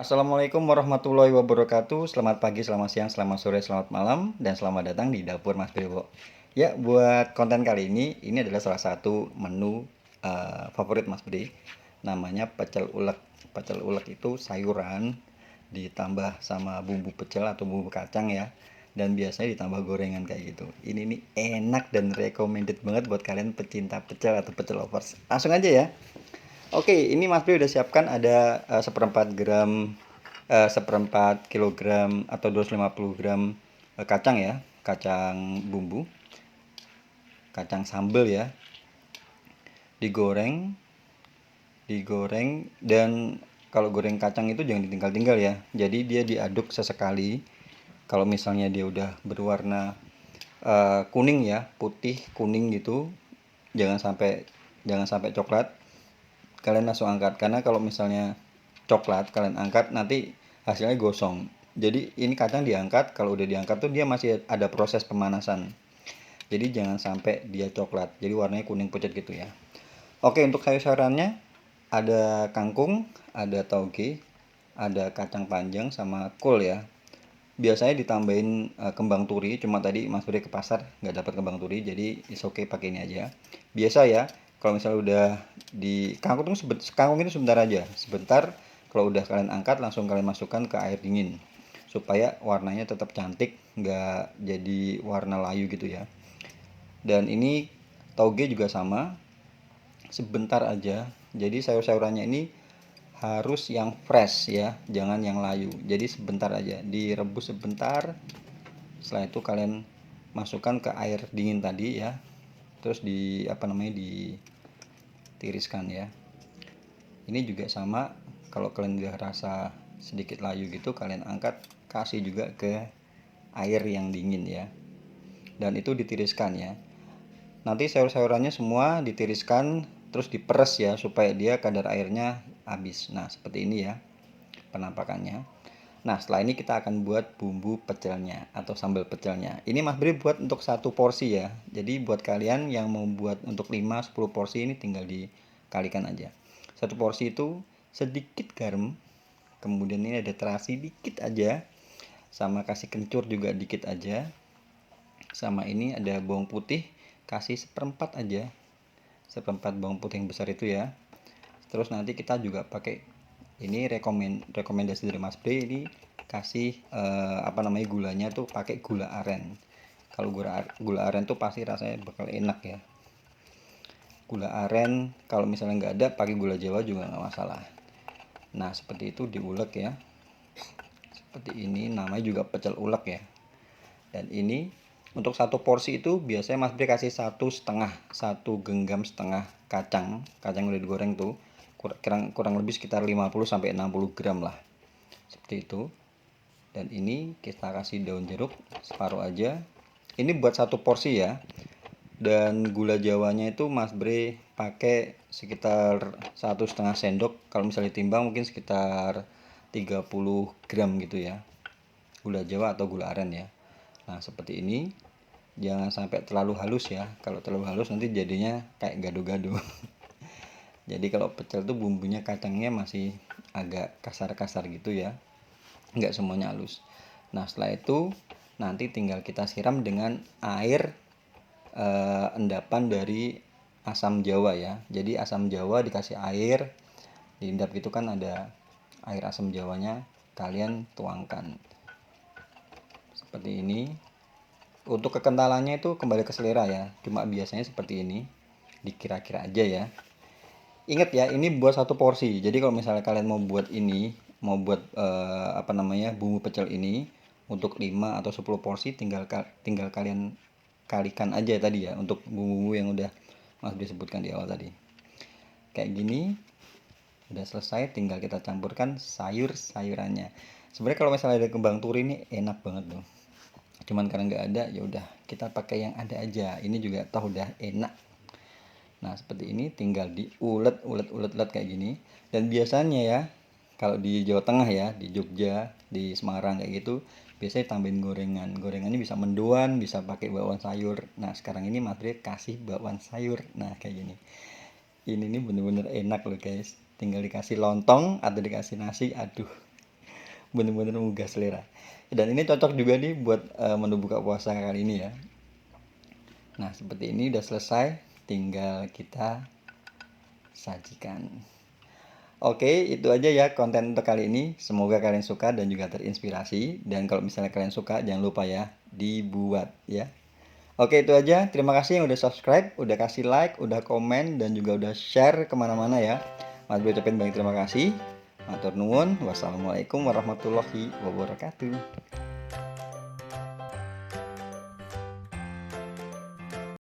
Assalamualaikum warahmatullahi wabarakatuh. Selamat pagi, selamat siang, selamat sore, selamat malam, dan selamat datang di Dapur Mas Bebo. Ya, buat konten kali ini adalah salah satu menu favorit Mas Bri. Namanya pecel ulek. Pecel ulek itu sayuran ditambah sama bumbu pecel atau bumbu kacang ya. Dan biasanya ditambah gorengan kayak gitu. Ini nih enak dan recommended banget buat kalian pecinta pecel atau pecel lovers. Langsung aja ya. Oke, ini Mas Bri udah siapkan ada seperempat gram, seperempat kilogram atau 250 gram kacang ya, kacang bumbu, kacang sambal ya, digoreng, digoreng dan kalau goreng kacang itu jangan ditinggal-tinggal ya. Jadi dia diaduk sesekali. Kalau misalnya dia udah berwarna kuning ya, putih kuning gitu, jangan sampai jangan sampai coklat. Kalian langsung angkat karena kalau misalnya coklat kalian angkat nanti hasilnya gosong. Jadi ini kacang diangkat, kalau udah diangkat tuh dia masih ada proses pemanasan. Jadi jangan sampai dia coklat, jadi warnanya kuning pucat gitu ya. Oke, untuk sayur-sayurannya ada kangkung, ada tauge, ada kacang panjang sama kol ya. Biasanya ditambahin kembang turi, cuma tadi Mas Bri ke pasar nggak dapat kembang turi, jadi is okay pakai ini aja. Biasa ya, kalau misalnya udah di kangkung ini sebentar aja, sebentar. Kalau udah kalian angkat langsung kalian masukkan ke air dingin supaya warnanya tetap cantik, nggak jadi warna layu gitu ya. Dan ini tauge juga sama, sebentar aja. Jadi sayur-sayurannya ini harus yang fresh ya, jangan yang layu. Jadi sebentar aja, direbus sebentar. Setelah itu kalian masukkan ke air dingin tadi ya. Terus ditiriskan ya. Ini juga sama, kalau kalian udah rasa sedikit layu gitu, kalian angkat, kasih juga ke air yang dingin ya. Dan itu ditiriskan ya. Nanti sayur-sayurannya semua ditiriskan terus diperes ya supaya dia kadar airnya habis. Nah, seperti ini ya penampakannya. Nah, setelah ini kita akan buat bumbu pecelnya atau sambal pecelnya. Ini Mas Bri buat untuk satu porsi ya. Jadi buat kalian yang mau buat untuk 5-10 porsi ini tinggal dikalikan aja. Satu porsi itu sedikit garam, kemudian ini ada terasi dikit aja, sama kasih kencur juga dikit aja. Sama ini ada bawang putih, kasih seperempat aja. Seperempat bawang putih yang besar itu ya. Terus nanti kita juga pakai ini rekomendasi dari Mas Bri, ini kasih gulanya tuh pakai gula aren. Kalau gula aren tuh pasti rasanya bakal enak ya. Gula aren kalau misalnya nggak ada pakai gula jawa juga nggak masalah. Nah, seperti itu diulek ya. Seperti ini, namanya juga pecel ulek ya. Dan ini untuk satu porsi itu biasanya Mas Bri kasih satu genggam setengah kacang udah digoreng tuh, kurang lebih sekitar 50-60 gram lah, seperti itu. Dan ini kita kasih daun jeruk separuh aja, ini buat satu porsi ya. Dan gula jawanya itu Mas Bri pakai sekitar 1,5 sendok, kalau misalnya timbang mungkin sekitar 30 gram gitu ya, gula jawa atau gula aren ya. Nah, seperti ini. Jangan sampai terlalu halus ya, kalau terlalu halus nanti jadinya kayak gado-gado. Jadi kalau pecel tuh bumbunya kacangnya masih agak kasar-kasar gitu ya, nggak semuanya halus. Nah, setelah itu nanti tinggal kita siram dengan air endapan dari asam jawa ya. Jadi asam jawa dikasih air, diendap gitu kan, ada air asam jawanya, kalian tuangkan seperti ini. Untuk kekentalannya itu kembali ke selera ya, cuma biasanya seperti ini, dikira-kira aja ya. Ingat ya, ini buat satu porsi. Jadi kalau misalnya kalian mau buat bumbu pecel ini untuk 5 atau 10 porsi, tinggal kalian kalikan aja tadi ya, untuk bumbu yang udah Mas disebutkan di awal tadi. Kayak gini, udah selesai, tinggal kita campurkan sayur-sayurannya. Sebenarnya kalau misalnya ada kembang turi ini enak banget loh. Cuman karena nggak ada, ya udah kita pakai yang ada aja. Ini juga tahu udah enak. Nah, seperti ini tinggal diulet kayak gini. Dan biasanya ya, kalau di Jawa Tengah ya, di Jogja, di Semarang kayak gitu, biasanya tambahin gorengan. Gorengannya bisa mendoan, bisa pakai bakwan sayur. Nah, sekarang ini Mas Bri kasih bakwan sayur. Nah, kayak gini. Ini nih bener-bener enak loh guys. Tinggal dikasih lontong atau dikasih nasi, aduh, bener-bener menggugah selera. Dan ini cocok juga nih buat menu buka puasa kali ini ya. Nah seperti ini udah selesai, tinggal kita sajikan. Oke, itu aja ya konten untuk kali ini. Semoga kalian suka dan juga terinspirasi. Dan kalau misalnya kalian suka, jangan lupa ya, dibuat ya. Oke, itu aja. Terima kasih yang udah subscribe, udah kasih like, udah komen, dan juga udah share kemana-mana ya. Mas Boy ucapin banyak terima kasih. Matur nuwun. Wassalamualaikum warahmatullahi wabarakatuh.